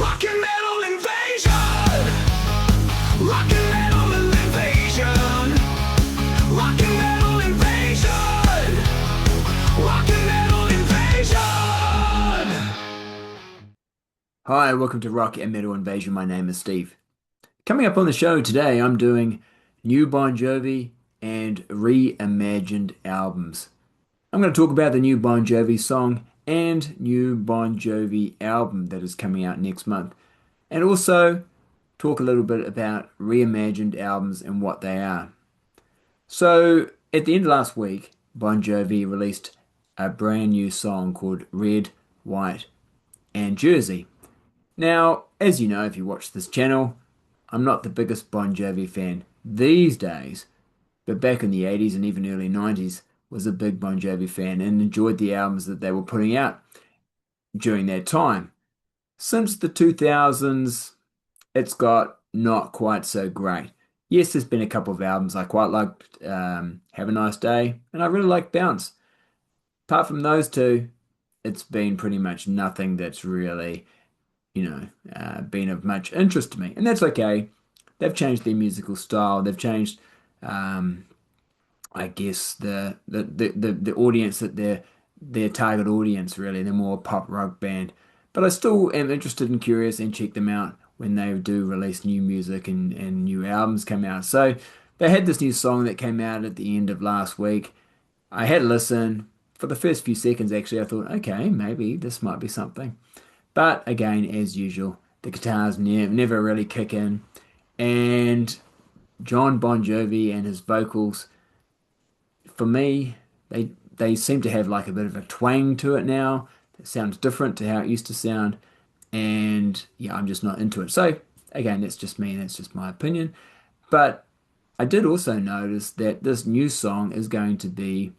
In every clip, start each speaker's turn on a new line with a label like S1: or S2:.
S1: Rock and metal invasion. Rock and metal invasion. Rock and metal invasion. Rock and metal invasion.
S2: Hi, welcome to Rock and Metal Invasion. My name is Steve. Coming up on the show today, I'm doing new Bon Jovi and reimagined albums. I'm going to talk about the new Bon Jovi song and new Bon Jovi album that is coming out next month, and also talk a little bit about reimagined albums and what they are. So, at the end of last week, Bon Jovi released a brand new song called Red, White, and Jersey. Now, as you know, if you watch this channel, I'm not the biggest Bon Jovi fan these days, but back in the 80s and even early 90s was a big Bon Jovi fan and enjoyed the albums that they were putting out during that time. Since the 2000s, it's got not quite so great. Yes, there's been a couple of albums I quite liked, Have a Nice Day, and I really like Bounce. Apart from those two, it's been pretty much nothing that's really been of much interest to me, and that's okay. They've changed their musical style. They've changed, um, I guess, the audience that their target audience really. They're more a pop rock band, but I still am interested and curious and check them out when they do release new music and new albums come out. So they had this new song that came out at the end of last week. I had a listen for the first few seconds. Actually, I thought, okay, maybe this might be something. But again, as usual, the guitars never really kick in. And John Bon Jovi and his vocals, for me, they seem to have like a bit of a twang to it now. It sounds different to how it used to sound. And yeah, I'm just not into it. So again, that's just me and that's just my opinion. But I did also notice that this new song is going to be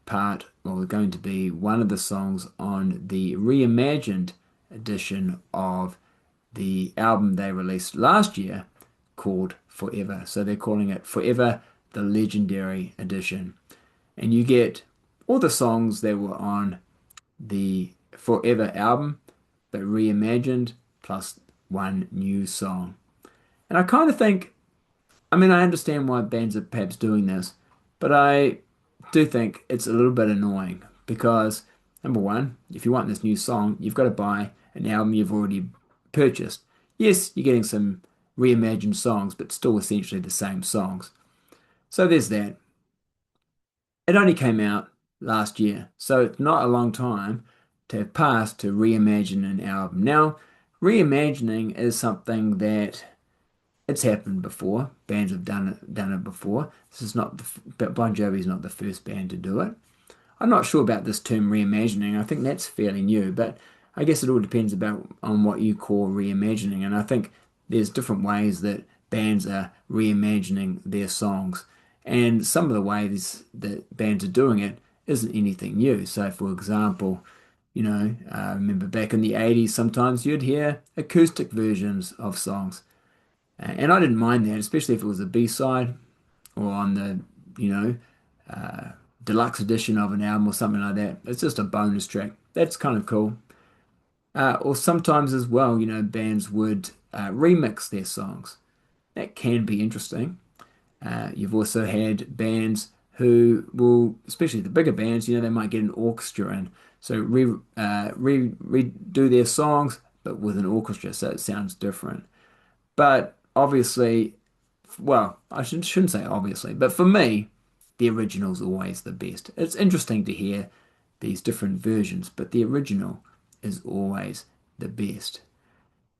S2: going to be one of the songs on the reimagined edition of the album they released last year called Forever. So they're calling it Forever, the Legendary Edition. And you get all the songs that were on the Forever album, but reimagined plus one new song. And I kind of think, I mean, I understand why bands are perhaps doing this, but I do think it's a little bit annoying because, number one, if you want this new song, you've got to buy an album you've already purchased. Yes, you're getting some reimagined songs, but still essentially the same songs. So there's that. It only came out last year, so it's not a long time to have passed to reimagine an album. Now, reimagining is something that it's happened before. Bands have done it before. This is not but Bon Jovi is not the first band to do it. I'm not sure about this term reimagining. I think that's fairly new, but I guess it all depends on what you call reimagining. And I think there's different ways that bands are reimagining their songs. And some of the ways that bands are doing it isn't anything new. So, for example, I remember back in the 80s, sometimes you'd hear acoustic versions of songs. And I didn't mind that, especially if it was a B-side or on the, you know, uh, deluxe edition of an album or something like that. It's just a bonus track. That's kind of cool. Or sometimes as well, bands would remix their songs. That can be interesting. You've also had bands who will, especially the bigger bands, they might get an orchestra in. So redo their songs, but with an orchestra, so it sounds different. But obviously, well, I shouldn't say obviously, but for me, the original's always the best. It's interesting to hear these different versions, but the original is always the best.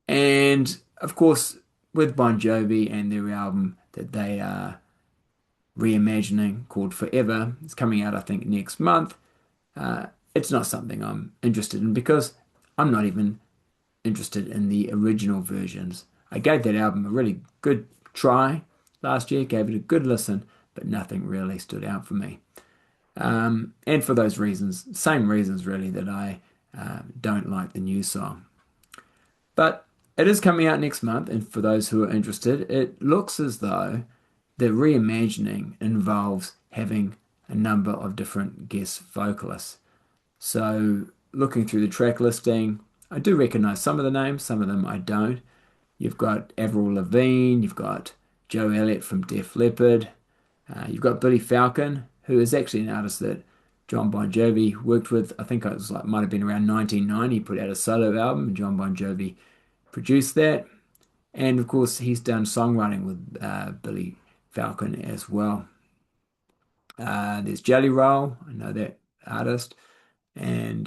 S2: And of course, with Bon Jovi and their album that they are reimagining called Forever, it's coming out, I think, next month. It's not something I'm interested in because I'm not even interested in the original versions. I gave that album a really good try last year, gave it a good listen, but nothing really stood out for me. And for those reasons, same reasons really that I don't like the new song. But it is coming out next month, and for those who are interested, it looks as though the reimagining involves having a number of different guest vocalists. So, looking through the track listing, I do recognize some of the names, some of them I don't. You've got Avril Lavigne, you've got Joe Elliott from Def Leppard, you've got Billy Falcon, who is actually an artist that John Bon Jovi worked with. I think it was like might have been around 1990. He put out a solo album, and John Bon Jovi produced that. And of course, he's done songwriting with Billy Falcon as well. There's Jelly Roll, I know that artist, and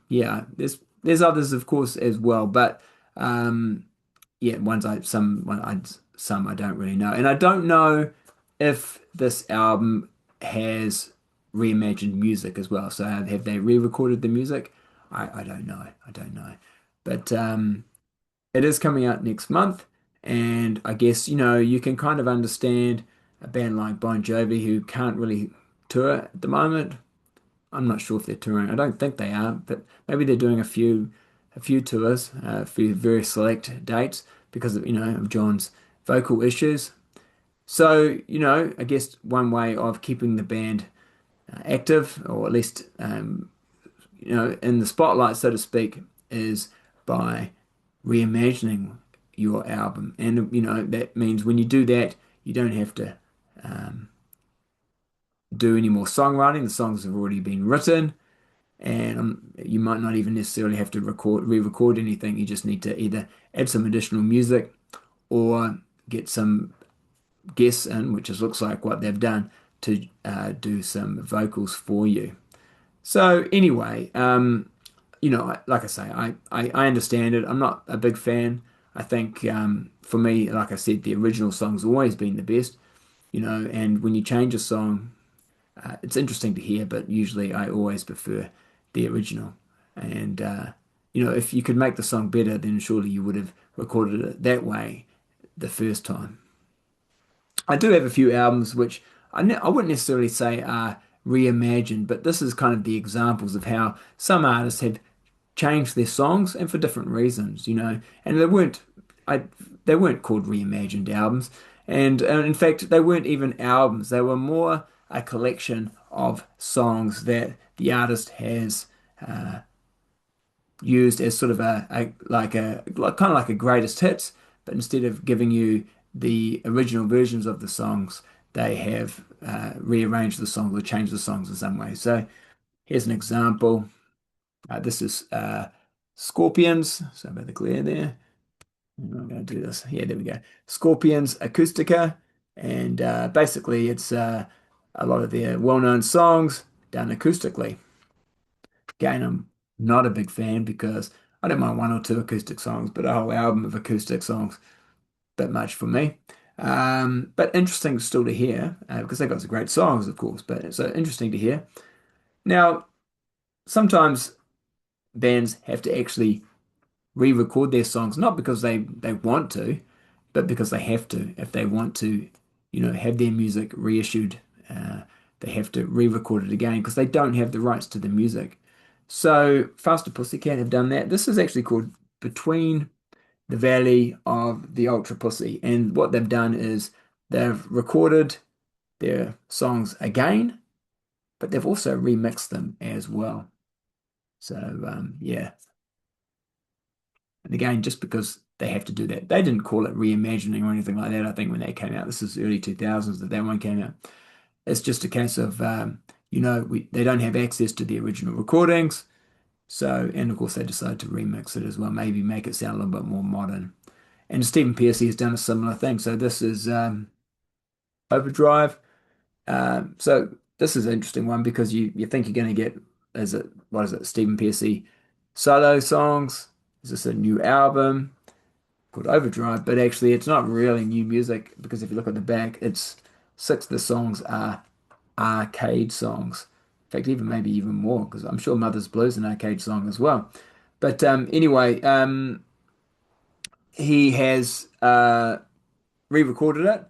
S2: yeah, there's others of course as well, but yeah, some I don't really know, and I don't know if this album has reimagined music as well. So have they re-recorded the music? I don't know. I don't know, but it is coming out next month, and I guess you can kind of understand a band like Bon Jovi who can't really tour at the moment. I'm not sure if they're touring. I don't think they are, but maybe they're doing a few tours, a few very select dates because of John's vocal issues. So I guess one way of keeping the band active, or at least in the spotlight, so to speak, is by reimagining your album. And that means when you do that, you don't have to um, do any more songwriting. The songs have already been written, and you might not even necessarily have to re-record anything. You just need to either add some additional music or get some guests in, which looks like what they've done, to do some vocals for you. So anyway, like I say, I understand it. I'm not a big fan. I think for me, like I said, the original song's always been the best, and when you change a song, it's interesting to hear, but usually I always prefer the original. And if you could make the song better, then surely you would have recorded it that way the first time. I do have a few albums which I wouldn't necessarily say are reimagined, but this is kind of the examples of how some artists have changed their songs and for different reasons, and they weren't called reimagined albums, and in fact they weren't even albums. They were more a collection of songs that the artist has used as sort of kind of like a greatest hits, but instead of giving you the original versions of the songs, they have rearranged the songs or changed the songs in some way. So here's an example. This is Scorpions. Sorry about the glare there. I'm going to do this. Yeah, there we go. Scorpions Acoustica. And basically, it's a lot of their well-known songs done acoustically. Again, I'm not a big fan because I don't mind one or two acoustic songs, but a whole album of acoustic songs, bit much for me. But interesting still to hear because they got some great songs, of course. But it's interesting to hear. Now, sometimes bands have to actually re-record their songs, not because they want to, but because they have to. If they want to, have their music reissued, they have to re-record it again because they don't have the rights to the music. So Faster Pussycat have done that. This is actually called Between the Valley of the Ultra Pussy, and what they've done is they've recorded their songs again, but they've also remixed them as well. So yeah. And again, just because they have to do that, they didn't call it reimagining or anything like that. I think when that came out, this is early 2000s that one came out. It's just a case of, they don't have access to the original recordings. So, and of course, they decided to remix it as well, maybe make it sound a little bit more modern. And Stephen Pearcy has done a similar thing. So this is Overdrive. So this is an interesting one because you think you're going to get, what is it, Stephen Pearcy solo songs. Is this a new album called Overdrive? But actually, it's not really new music because if you look at the back, it's six of the songs are arcade songs. In fact, maybe even more because I'm sure Mother's Blues is an arcade song as well. But anyway, he has re-recorded it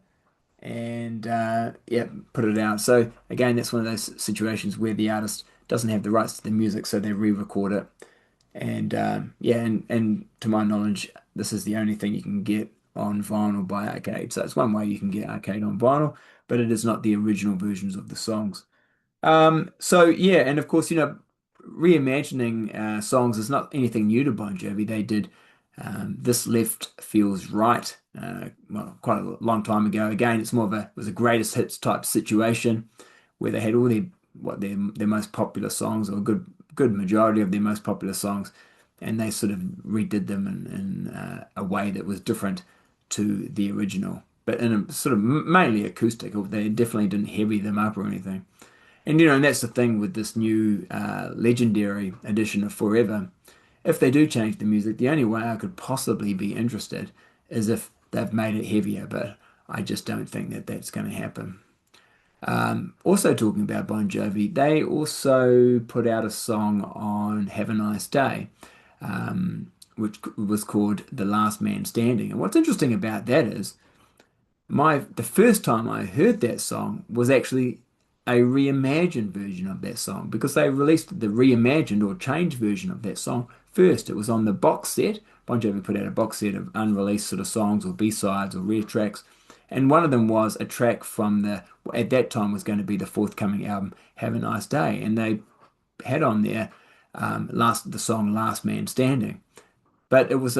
S2: and yeah, put it out. So again, that's one of those situations where the artist doesn't have the rights to the music, so they re-record it. And yeah, and to my knowledge, this is the only thing you can get on vinyl by Arcade. So it's one way you can get Arcade on vinyl, but it is not the original versions of the songs. So yeah, and of course, reimagining songs is not anything new to Bon Jovi. They did This Left Feels Right, well, quite a long time ago. Again, it's more of a was a greatest hits type situation where they had all their most popular songs, or a good majority of their most popular songs, and they sort of redid them in a way that was different to the original, but in a sort of mainly acoustic. They definitely didn't heavy them up or anything. And that's the thing with this new legendary edition of Forever. If they do change the music, the only way I could possibly be interested is if they've made it heavier, but I just don't think that that's going to happen. Also talking about Bon Jovi, they also put out a song on Have a Nice Day, which was called The Last Man Standing. And what's interesting about that is the first time I heard that song was actually a reimagined version of that song, because they released the reimagined or changed version of that song first. It was on the box set. Bon Jovi put out a box set of unreleased sort of songs or B-sides or rare tracks, and one of them was a track from at that time was going to be the forthcoming album Have a Nice Day, and they had on there the song Last Man Standing, but it was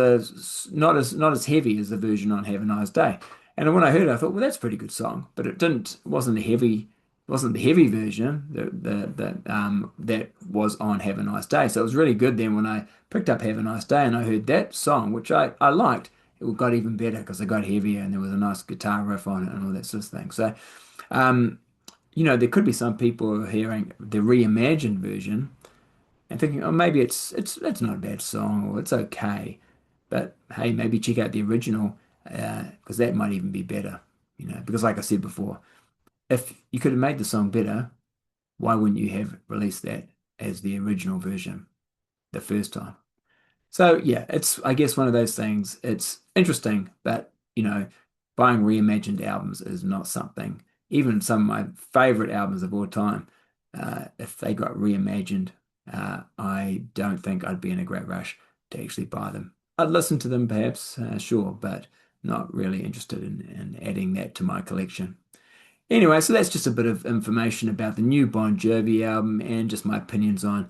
S2: not as heavy as the version on Have a Nice Day. And when I heard it, I thought, well, that's a pretty good song, but it wasn't the heavy version that was on Have a Nice Day. So it was really good then when I picked up Have a Nice Day and I heard that song, which I liked. It got even better because it got heavier and there was a nice guitar riff on it and all that sort of thing. So, um, there could be some people hearing the reimagined version and thinking, oh, maybe it's not a bad song, or it's okay. But hey, maybe check out the original, because that might even be better. Because like I said before, if you could have made the song better, why wouldn't you have released that as the original version the first time? So yeah, it's I guess one of those things. It's interesting, but buying reimagined albums is not something. Even some of my favorite albums of all time, if they got reimagined, I don't think I'd be in a great rush to actually buy them. I'd listen to them perhaps, sure, but not really interested in adding that to my collection. Anyway, so that's just a bit of information about the new Bon Jovi album and just my opinions on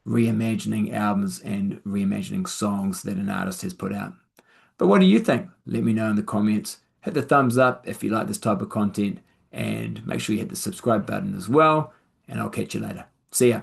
S2: reimagining albums and reimagining songs that an artist has put out. But what do you think? Let me know in the comments. Hit the thumbs up if you like this type of content, and make sure you hit the subscribe button as well, and I'll catch you later. See ya.